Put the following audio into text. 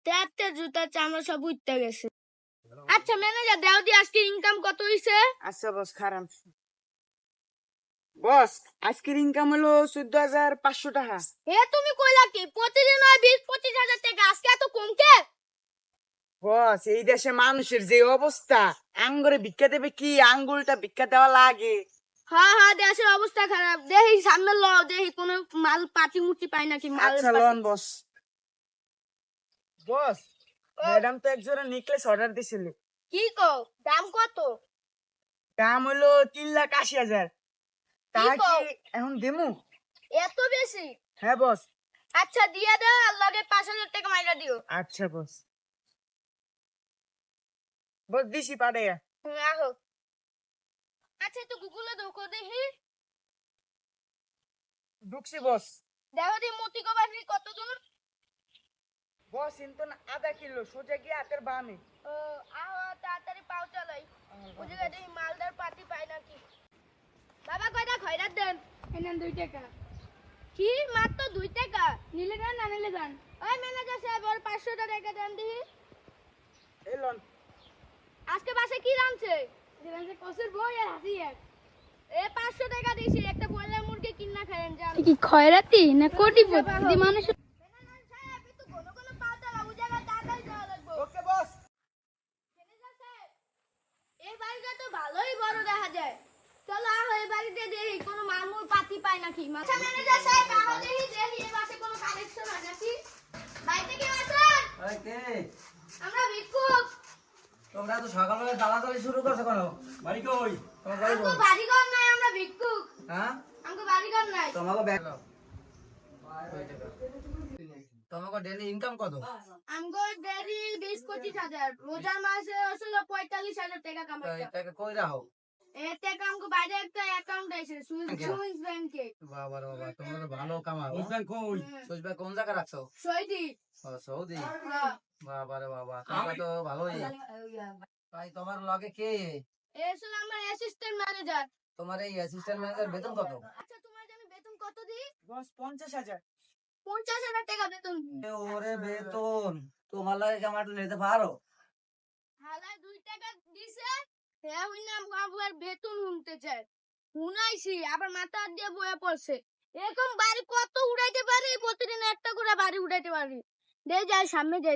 তেয়াতে জুতা চামড়া সব উঠতে গেছে। আচ্ছা ম্যানেজার দাও দি আজকে ইনকাম কত হইছে? আচ্ছা বস খারাপ বস আজকের ইনকাম হলো 14,500 টাকা। হে তুমি কইলা কি প্রতিদিন হয় 20-25 হাজার টাকা, আজকে এত কম কে? বস এই দেশে মানুষের যে অবস্থা, আঙ্গুরে ভিক্ষা দেবে কি, আঙ্গুলটা ভিক্ষা দেওয়া লাগে। হ্যাঁ হ্যাঁ, দেশের অবস্থা খারাপ। দেখি সামনে ল, দেখি কোনো মাল পাটি মুটি পাই নাকি মাল। আচ্ছা লন বস। বস ম্যাডাম তো এক জোড়া নেকলেস অর্ডার দিছিল। কি কো দাম কত? দাম হলো 3,80,000। তা কি কও? কি এখন দেমু? এত বেশি? হ্যাঁ বস। আচ্ছা দিয়া দাও, আর লগে 5,000 টাকা মাইরা দিও। আচ্ছা বস। বস দিছি পাড়ে। আহো। আচ্ছা একটু গুগলে দেখো দেখি। ঢুকছি বস। দেখো দি মতি কবাসি কত দূর? বস ইনতো না আধা কিলো, সোজা গিয়ে হাতের বামে। ও আহো তাড়াতাড়ি পাও চালাই। ওই জায়গায় দেখি মালদার পাতি পাই নাকি। বাবা কয়টা খয়রাত দেন? এনেন 2 টাকা। কি মাত্র 2 টাকা? নিলে যান না নিলে যান। ওই ম্যানেজার সাহেব ওর 500 টাকা দেন দেখি। এই লন। আজকে বাসে কি রাঁধছে? রাঁধছে কসুর বই আর হাসি এক। এ 500 টাকা দিছি, একটা ব্রয়লার মুরগি কিনা খায়েন যান। কি খয়রাতি না কোটিপতি মানুষ? ম্যানেজার সাহেব একটু ঘন ঘন পাও চালা, ওই জায়গায় তাড়াতাড়ি যাওয়া লাগবে। ওকে বস। ম্যানেজার সাহেব এই বাড়িটা তো ভালোই বড় দেখা যায়। চলো আহ এই বাড়িতে দেখি কোনো মামুর পাতি পায় নাকি। আচ্ছা ম্যানেজার সাহেব আহ দেখি দেখি এই বাসে কোনো কালেকশন হয় নাকি। বাইতে কি আছেন? এই কে? আমরা ভিক্ষুক। তোমরা তো সকালবেলা দালাদালি শুরু করছো কেন? বাড়ি কই? তোমার বাড়ি আমগো কই? বাড়িঘর নাই, আমরা ভিক্ষুক। হ্যাঁ? আমগো বাড়িঘর নাই। তোমাকে ব্যাগ তোমাকে ডেইলি ইনকাম কত? আমগো ডেইলি 20-25 হাজার, রোজার মাসে আসলে 45,000 টাকা তো কামাই। এটাকে কই রাখো? এই টাকা আমগো বাইরে একটা অ্যাকাউন্ট আছে সুইস ব্যাংকে। বাবা রে বাবা, তোমরা তো ভালো কামাও। সুইস ব্যাংক কই? সুইস ব্যাংক কোন জায়গায় রাখছো? সৌদি। ও সৌদি। হ্যাঁ। বাবা রে বাবা, তোমরা তো ভালোই। তাই তোমার লগে কে? এই আসলে আমার অ্যাসিস্ট্যান্ট ম্যানেজার। তোমার এই অ্যাসিস্ট্যান্ট ম্যানেজার বেতন কত? আচ্ছা তোমার আমি বেতন কত দিই? বস 50,000। 50,000 টাকা বেতন দিই। ওরে বেতন, তোমার লাগে কি আমার একটু নিতে পারো? হালায় 2 টাকা দিছে। হ্যাঁ ওই নাম বাবুর বেতন হুনতে চায়। হুনাইছি আবার মাথা হাত দিয়ে বয়ে পড়ছে। এরকম বাড়ি কত উড়াইতে পারি? প্রতিদিন একটা করে বাড়ি উড়াইতে পারি। দে যাই সামনে যাই।